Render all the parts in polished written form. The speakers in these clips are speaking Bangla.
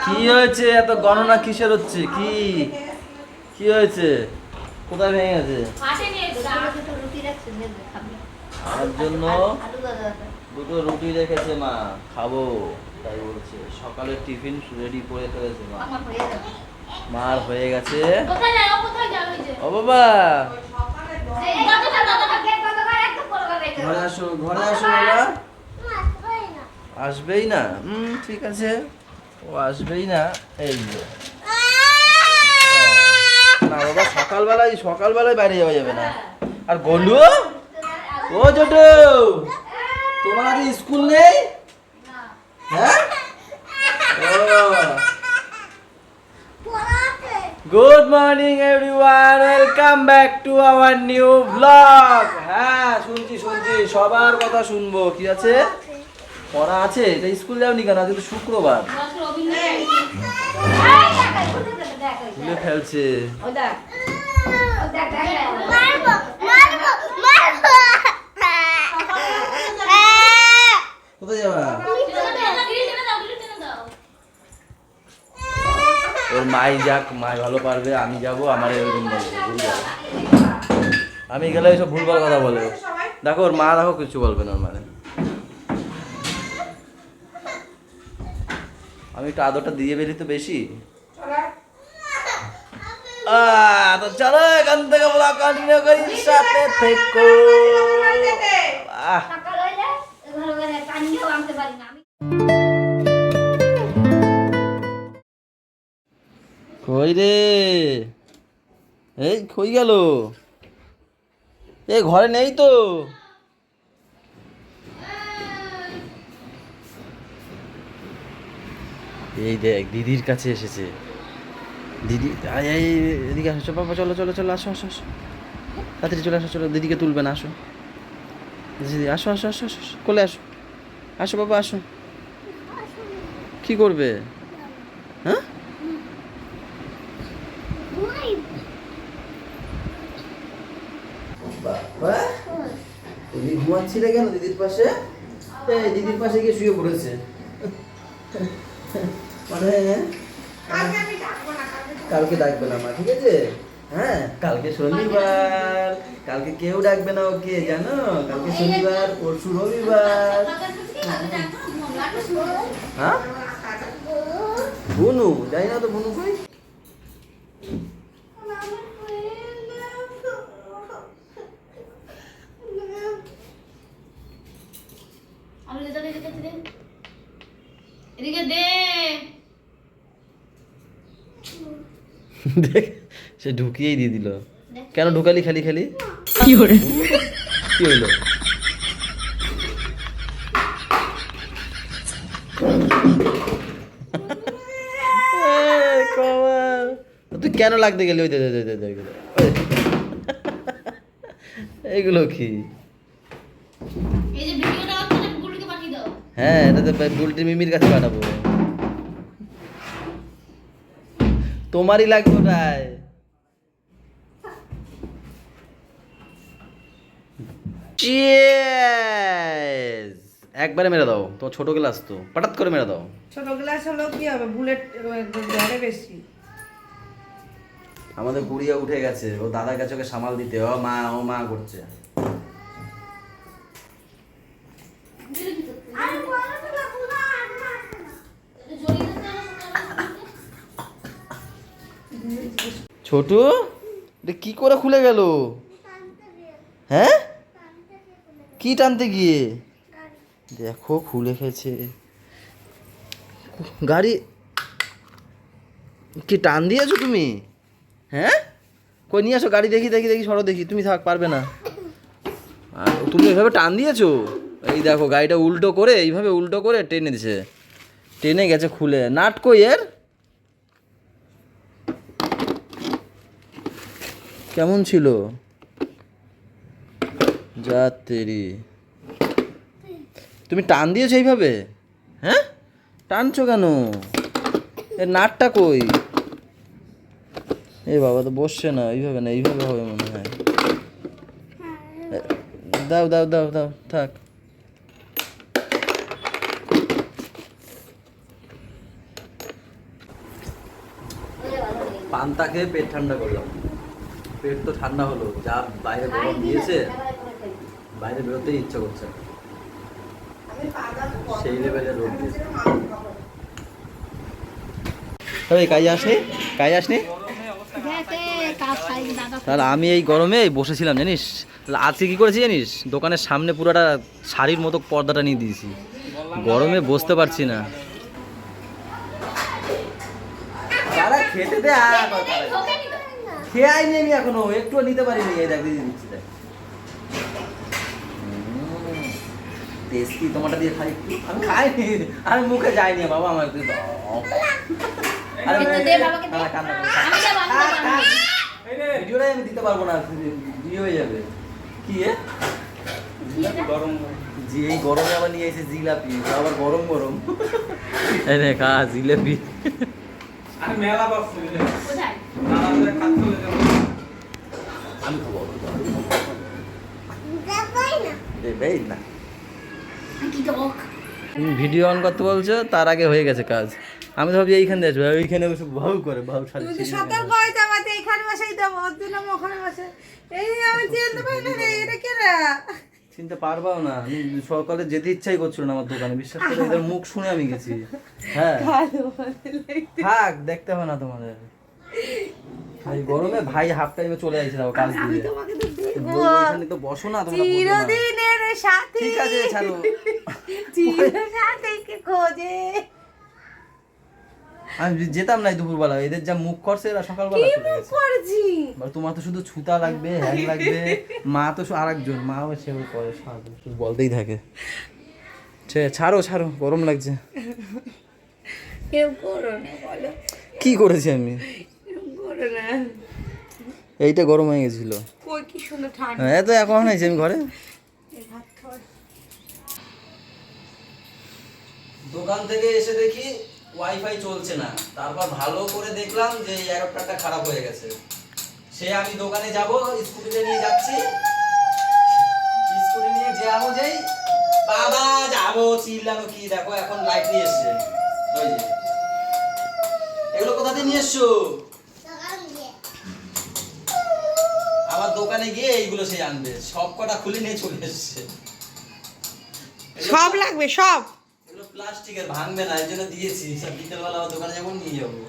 কি হয়েছে? এত গণনা কিসের হচ্ছে? কি কি হয়েছে? কোথায় ভেঙে গেছে? আমার জন্য দুটো রুটি রেখেছে মা, খাবো তাই বলছে। সকালে টিফিন রেডি করে ফেলেছে মা। মার হয়ে গেছে। ও বাবা, ঘরে আসো, ঘরে আসো বাবা। আসবেই না? ঠিক আছে, ও আসবেই না। এই যে না বাবা, সকালবেলায় বাইরে যাওয়া যাবে না। আর গোলু, ও জটু, তোমার আজ স্কুল নেই? হ্যাঁ, good morning everyone, welcome back to our new blog. হ্যাঁ শুনছি, সবার কথা শুনবো। কি আছে? পড়া আছে? এটা স্কুল যাওনি কেন? আজকে তো শুক্রবার। ভুলে ফেলছে। কোথায় যাবা? ওর মাই যাক, মাই ভালো পারবে। আমি যাব, আমার এরকম বলবে। আমি গেলে এইসব ভুলভাল কথা বলে। দেখো ওর মা, দেখো কিছু বলবে না ওর মানে। আমি একটু আদরটা দিয়ে বেরি তো বেশি। তো চলো এখান থেকে ব্লগ কন্টিনিউ করি, সাথে থেকো। কই রে? এই কই গেল? এই ঘরে নেই তো। এই দেখ, দিদির কাছে এসেছে। দিদি এই এদিকে আসো বাবা, চলো আসো তাড়াতাড়ি চলে আসো, চলো দিদিকে তুলবে না, আসো দিদি, আসো কোলে আসো, আসো বাবা আসো। কি করবে? হ্যাঁ, তুমি ঘুমাচ্ছিলে কেন দিদির পাশে? দিদির পাশে গিয়ে শুয়ে পড়েছে। মানে কালকে ডাকবে না মা, ঠিক আছে? হ্যাঁ, কালকে শনিবার, কালকে কেউ ডাকবে না ওকে, জানো? কালকে শনিবার, পরশু রবিবার। হ্যাঁ, বুনু যাই না তো, বুনু কই? দেখ, সে ঢুকিয়েই দিয়ে দিল। কেন ঢুকালি খালি খালি? কি হলো? কি হলো? তুই কেন লাগতে গেলি? ওই এইগুলো কি? হ্যাঁ, এটা তো বুলটি মিমির কাছে পাঠাবো। তোমারই লাগবে ওটাই। চিয়ার্স! একবারে মেরে দাও, তো ছোট গ্লাস তো পটাত করে মেরে দাও। ছোট গ্লাস হলো কি হবে, বুলেট ধরে বেশি। আমাদের গুড়িয়া উঠে গেছে, ও দাদার কাছে ওকে সামাল দিতে। ও মা করছে। ছোটু, এটা কি করে খুলে গেল? হ্যাঁ, কি টানতে গিয়ে? দেখো খুলে গেছে গাড়ি। কি টান দিয়েছো তুমি? হ্যাঁ, কই নিয়ে আসো গাড়ি, দেখি সরো দেখি। তুমি থাক, পারবে না। তুমি এভাবে টান দিয়েছো? এই দেখো গাড়িটা উল্টো করে, এইভাবে উল্টো করে টেনে দিছে, টেনে গেছে খুলে। নাট কই এর? কেমন ছিল? যা তেরি, তুমি টান দিয়েছো এইভাবে? হ্যাঁ, টানছো কেন? এর নাটটা কই? এ বাবা, তো বসছে না এইভাবে, না এইভাবে হবে মনে হয়। দাও থাক। পান্তা খেয়ে পেট ঠান্ডা করলাম। পেট তো ঠান্ডা হলো, যা বাইরে গরম দিয়েছে, বাইরে বেরোতেই ইচ্ছা করছে না। সেই লেভেলের রোদ দিয়েছে। তবে কাজে আসনি, কাজে আসনি। তাহলে আমি এই গরমে বসেছিলাম জানিস, আজকে কি করেছি জানিস, দোকানের সামনে পুরোটা শাড়ির মতো পর্দাটা নিয়ে দিয়েছি, গরমে বসতে পারছি না। খেতে দে, খেয়ে আইনি আমি এখনো, একটু নিতে পারিনি। এই দেখ দিয়ে দিচ্ছি, দেখ টেস্টি টমেটো দিয়ে খাই। আমি খাইনি, আমি মুখে যাইনি বাবা, আমার একটু দাও। আরে কান্না ভিডিওটাই আমি দিতে পারবো না, ভিডিও হয়ে যাবে। কি গরম, জি এই গরমে আবার নিয়ে এসে জিলাপি, আবার গরম গরম। এই রে খা জিলাপি। আরে মেলা বাস কোথায় না খাত চলে যাব। আমি খাবো দেবেই না। তুমি ভিডিও অন করতে বলছো, তার আগে হয়ে গেছে কাজ। আমি তো ভাবছি এইখানে আসবে, ওইখানে বসে ভাউ করে ভাউ সারি। তুমি সতর্ক হইতে আমাতে এইখানে বসাই দাও, ওর জন্য আমি ওখানে বসে। এই আমি চিনতে পারি না রে, এটা কে রে? চিনতে পারবাও না, আমি সকালে যেতে ইচ্ছাই করছিল না আমার দোকানে, বিশ্বাস করে এদের মুখ শুনে আমি গেছি। হ্যাঁ থাক, দেখতে হবে না তোমাদের। ভাই গরমে ভাই হাফ টাইমে চলে যাচ্ছে না কাজ আমি দিয়ে। তোমাকে তো দেখবো ওইখানে তো বসো না তোমরা, বুঝো না। চিরদিনের সাথী। ঠিক আছে ছাড়ো। চিরদিনের সাথী কে খোঁজে। আমি যেতাম না দুপুরবেলা, এদের যা মুখ করছে এরা সকালবেলা কি চলে মুখ গেছে। করছি? তোমার তো শুধু ছুতা লাগবে, হ্যাং লাগবে। মা তো আরেকজন, মাও সেও করে, শুধু বলতেই থাকে। ছাড়ো ছাড়ো, গরম লাগছে। কেউ করো না, বলো কি করেছি আমি? কেউ করো না। এইটা গরম হয়ে গেছিল। কই কি সুন্দর ঠান্ডা। হ্যাঁ তো এখন আইছি আমি ঘরে। ভাত খাওয়া। দোকান থেকে এসে দেখি ওয়াইফাই চলছে না, তারপর ভালো করে দেখলাম যে এই অ্যাডাপ্টারটা খারাপ হয়ে গেছে। সে আমি দোকানে যাব, স্কুটিতে নিয়ে যাচ্ছি, স্কুটি নিয়ে যাবো, যেই বাবা যাবো চিল্লানো কি, দেখো এখন লাইট নিয়ে এসছে। ওই যে এগুলো কোথা থেকে নিয়ে এসছো? আবার দোকানে গিয়ে এইগুলো সে আনবে, সব কটা খুলে নিয়ে চলে এসছে। সব লাগবে সব। এগুলো প্লাস্টিকের, ভাঙবে না, এর জন্য দিয়েছি। সব বিকেলবেলা আমার দোকানে যেমন নিয়ে যাবো।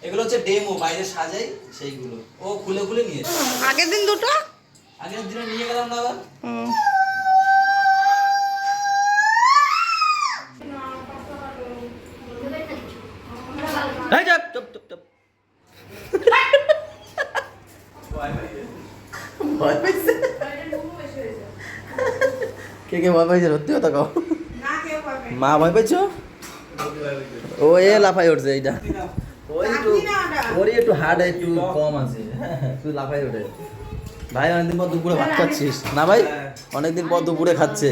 এগুলো হচ্ছে ডেমো, বাইরে সাজাই সেইগুলো। ও খুলে খুলে নিয়েছে। আগের দিন দুটো, আগের দিনে নিয়ে গেলাম না আবার। এই চুপ চুপ চুপ চুপ। ভয় পাইছে? কে কে ভয় পাইছে? সত্যি কথা কও। না কেউ পাবে মা ভয় পাইছো? ও এ লাফাই উঠছে এইটা। ওই একটু, ওরই একটু হার্ড একটু কম আছে, তুই লাফাই ওঠে। ভাই অনেকদিন পর দুপুরে ভাত খাচ্ছিস না ভাই? অনেকদিন পর দুপুরে খাচ্ছে,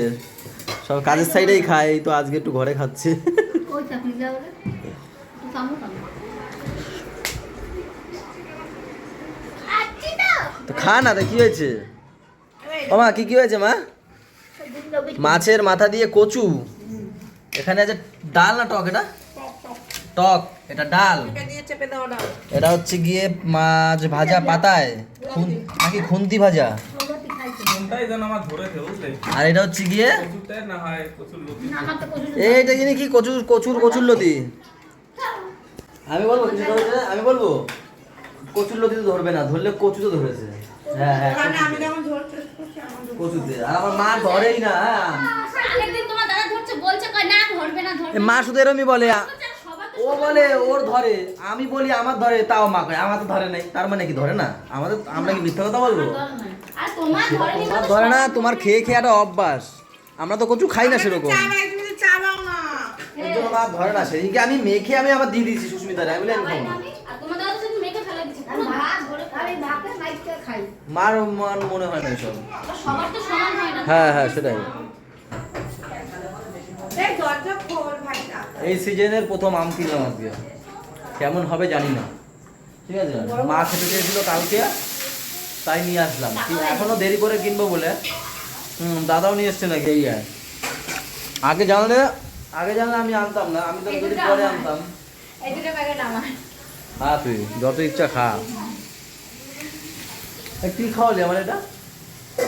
সব কাজের সাইডেই খায়, এই তো আজকে একটু ঘরে খাচ্ছে। তো খা না, তো কি হয়েছে? ও মা কি হয়েছে মা? মাছের মাথা দিয়ে কচু, এখানে আছে ডাল না টক? এটা টক, এটা ডাল। এটা দিয়ে চেপে দাও না। এটা হচ্ছে গিয়ে মাছ ভাজা পাতায়, নাকি খুন্তি ভাজা। কোনটাই যেন আমার ধরেছে বুঝলে। আর এটা হচ্ছে গিয়ে কচুরটাই না হয় কচুর লতি। এইটা জিনিস কি, কচুর লতি। আমি বলবো কি করেছে? আমি বলবো কচুর লতি তো ধরবে না, ধরলে কচু তো ধরেছে। হ্যাঁ হ্যাঁ কারণ আমি যেমন ধরতে করছি আমার কচুতে, আর আমার মা ধরেই না। আগের তোমার দাদা ধরছে, বলছে কই না ধরবে না, ধরবে মা শুধু এরমই বলে, সবার তো ও বলে ওর ধরে, আমি বলি আমার ধরে, তাও মা কয় আমার তো ধরে নাই। তার মানে কি ধরে না? আমাদের, আমরা কি মিথ্যা কথা বলবো? আর তোমার ধরেনি তোমার ধরে না, তোমার খেয়ে খেয়ে একটা অভ্যাস। আমরা তো কচু খাই না সেরকম, চাবাই, তুমি চাবাও না। ওই জন্য মা ধরে না। সেদিনকে আমি মেখে আমি আবার দিয়ে দিয়েছি সুস্মিতারে, আমি বলি আমি খাবো না। আর তোমার দাদা তো মেয়েকে ফেলে দিচ্ছে, পুরো ভাত ধরে খাই, ভাতে মাইকে খাই। মার মান মনে হয় না এসব। সবার তো সমান হয় না। হ্যাঁ হ্যাঁ সেটাই। এই দরজা খোল ভাইটা। এই সিজনের প্রথম আম কিনলাম আজকে, কেমন হবে জানি না। ঠিক আছে, মা খেতে চেয়েছিল কালকে, তাই নিয়ে আসলাম। এখনো দেরি করে কিনবো বলে। দাদাও নিয়ে এসছে নাকি? এই আর আগে জানলে আমি আনতাম না, আমি তো যদি পরে আনতাম। এই দুটো প্যাকেট আমার। খা তুই যত ইচ্ছা খা। কি খাওয়ালি আমার এটা?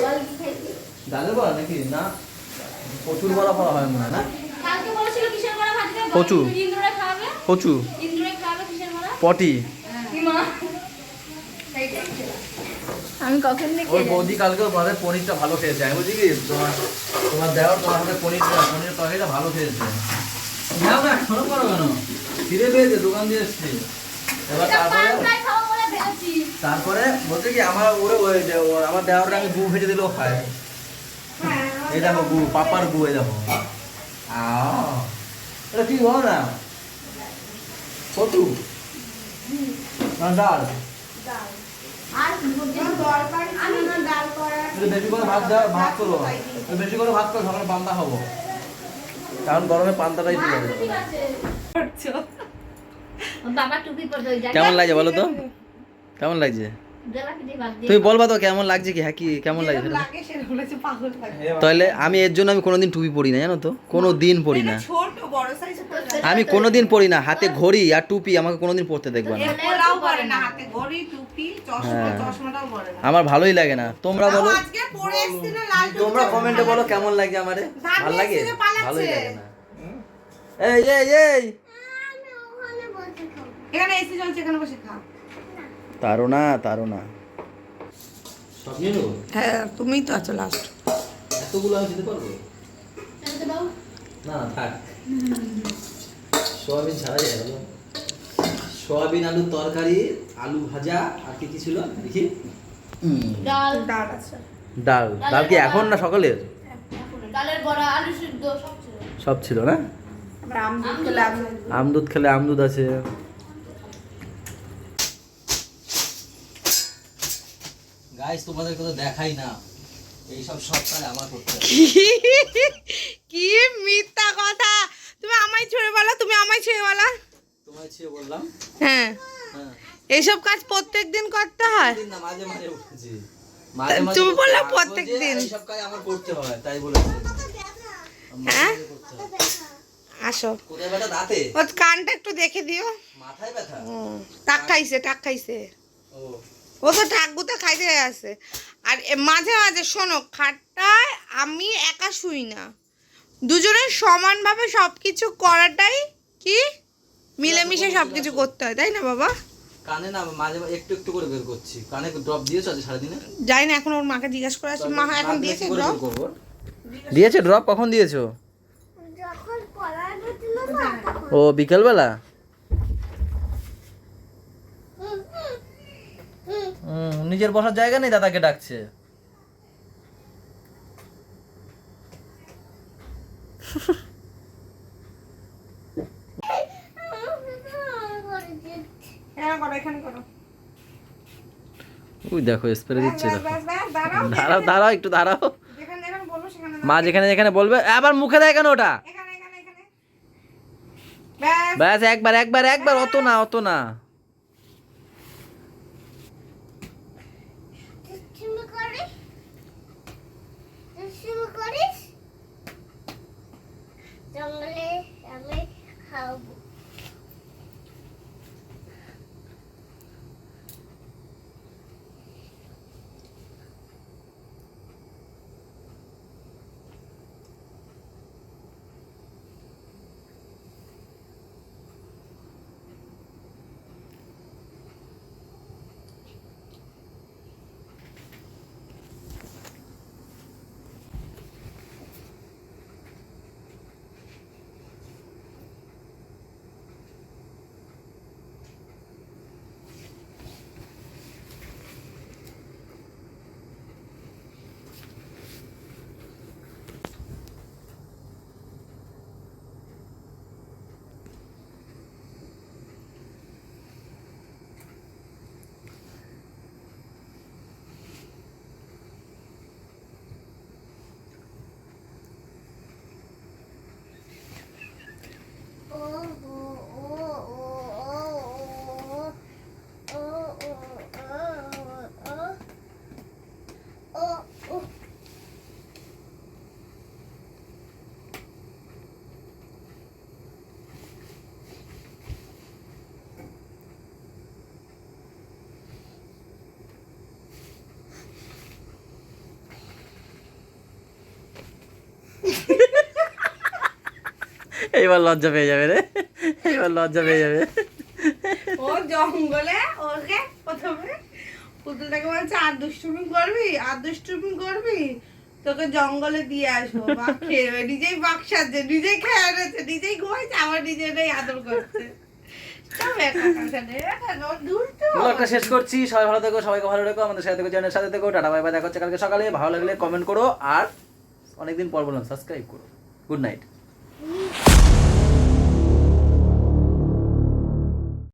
জল কি খাইছি? ডালের বড়া নাকি? না প্রচুর বড়া ফলা হয় মনে হয় না? কালকে বলেছিল কিসের বড়া ভাজবে? কচু। ইন্দ্ররে খাবে? কচু ইন্দ্ররে খাবে কিসের বড়া? পটি। কি মা? আমি কখন থেকে ওই বৌদি কালকে ঘরে পনিরটা ভালো খেয়েছে। আমি বলছি কি তোমার দেওয়ার তোমার হাতে পনির তরকারিটা ভালো খেয়েছে। নাও না শোনো করো কেন? ফিরে পেয়েছে দোকান দিয়ে এসছি। এবার তারপরে বলছে কি আমার আমার দেওয়ারটা আমি গু ভেজে দিলেও খায়। এই দেখো গু, পাপার গু, এই দেখো। এটা কি বলো না? কচু না ডাল? বেশি করে ভাত করো, বেশি করে ভাত করো, সকালে পান্তা খাবো, কারণ গরমে পান্তাটাই ঠিক আছে। বাবা টুপি পরে কেমন লাগছে বলো তো? কেমন লাগছে? তুমি বলবা তো কেমন লাগছে কি? হ্যাঁ কি কেমন লাগছে? তাহলে আমি এর জন্য আমি কোনোদিন টুপি পরি না, জানো তো? কোনোদিন পরি না ছোট বড় সাইজ আমি, কোনোদিন পরি না। হাতে ঘড়ি আর টুপি আমাকে কোনোদিন পরতে দেখবা না। এগুলাও পরে না, হাতে ঘড়ি টুপি চশমা, হ্যাঁ। চশমাটাও পরে না। আমার ভালোই লাগে না। তোমরা বলো, আজকে পরে এসেছি না লাল টুপি। তোমরা কমেন্টে বলো কেমন লাগছে আমারে। ভাবি ভালো লাগে? এসে পালাচ্ছে। ভালোই লাগে না। এই এই এই এখানে এসি চলছে, এখানে বসে খা। তারো না, তারো না। সব নিয়ে নেবো? হ্যাঁ তুমিই তো আছো লাস্ট। এতগুলো আমি দিতে পারবো? না থাক, সোয়াবিন ছাড়া যায় হলো। সোয়াবিন আলুর তরকারি, আলু ভাজা, আর কি কি ছিল দেখি? ডাল ডাল আছে। ডাল। ডাল কি এখন না সকালের? ডালের বড়া আলু সিদ্ধ সব ছিল। সব ছিল না? আবার আমদুদ খেলে আমদুদ খেলে আমদুদ আছে। গাইস তোমাদেরকে তো দেখাই না, এইসব সবটাই আমার করতে হবে। কি মিথ্যা কথা! তুমি আমায় ছুঁয়ে বলো, তুমি আমায় ছুঁয়ে বলো। তোমায় ছিয়ে বললাম। হ্যাঁ হ্যাঁ, এইসব কাজ প্রত্যেকদিন করতে হয়। দিন না মাঝে মাঝে উঠেছি। তুমি করতে বললে হয়। আমি প্রত্যেকদিন। বলছি, এইসব কাজ আমার করতে হয় তাই বলেছি। হ্যাঁ? মাঝে করতে হয়। আসো, কোথায় ব্যথা? দাঁতে? ওর কানটা একটু দেখে দিও। মাথায় ব্যথা? টাক খাইছে, টাক খাইছে। ও ও তো ঠাকুরটা খাইতে আছে। আর মাঝে মাঝে শোনো, খাটটায় আমি একা শুই না, দুজনের সমানভাবে সব কিছু করাটাই কি মিলেমিশে সব কিছু করতে হয়, তাই না বাবা? কানে না মাঝে মাঝে একটু একটু করে বের করছি। কানে ড্রপ দিয়েছো আজ সারাদিনে? যাই না, এখন ওর মাকে জিজ্ঞাসা করে আসি। মা এখন দিয়েছে ড্রপ? দিয়েছে ড্রপ? কখন দিয়েছো? ও বিকেলবেলা? নিজের বসার জায়গা নেই, দাদাকে ডাকছে। এখানে করো। ওই দেখো স্প্রে দিচ্ছে, দেখো। দাঁড়াও, দাঁড়াও দাঁড়াও একটু দাঁড়াও। যেখানে যেখানে বলবো সেখানে মা যেখানে যেখানে বলবে আবার মুখে দেয় কেন ওটা? এখানে এখানে এখানে ব্যাস। ব্যাস একবার একবার একবার, অত না অত না। জঙ্গলে আমি খাবো। এইবার লজ্জা পেয়ে যাবে রে, এইবার লজ্জা পেয়ে যাবে। ও জঙ্গলে ওকে প্রথমে পুতুলটাকে বলছে আর দুষ্টুমি করবি তোকে জঙ্গলে দিয়ে আসবো, বাঘ খেয়ে নেবে। নিজেই বাঘ সাজছে, নিজেই খেয়ে এনেছে, নিজেই ঘুমাইছে, আবার নিজেরাই আদর করছে। সব একা এখানে, একা দুষ্টু। ব্লগটা শেষ করছি, সবাই ভালো থেকো, সবাইকে ভালো রেখো, আমাদের সাথে থেকো, চ্যানেলের সাথে থেকো, টাটা বাই বাই, দেখা হচ্ছে কালকে সকালে। ভালো লাগলে কমেন্ট করো, আর অনেকদিন পর বললাম সাবস্ক্রাইব করো। Good night.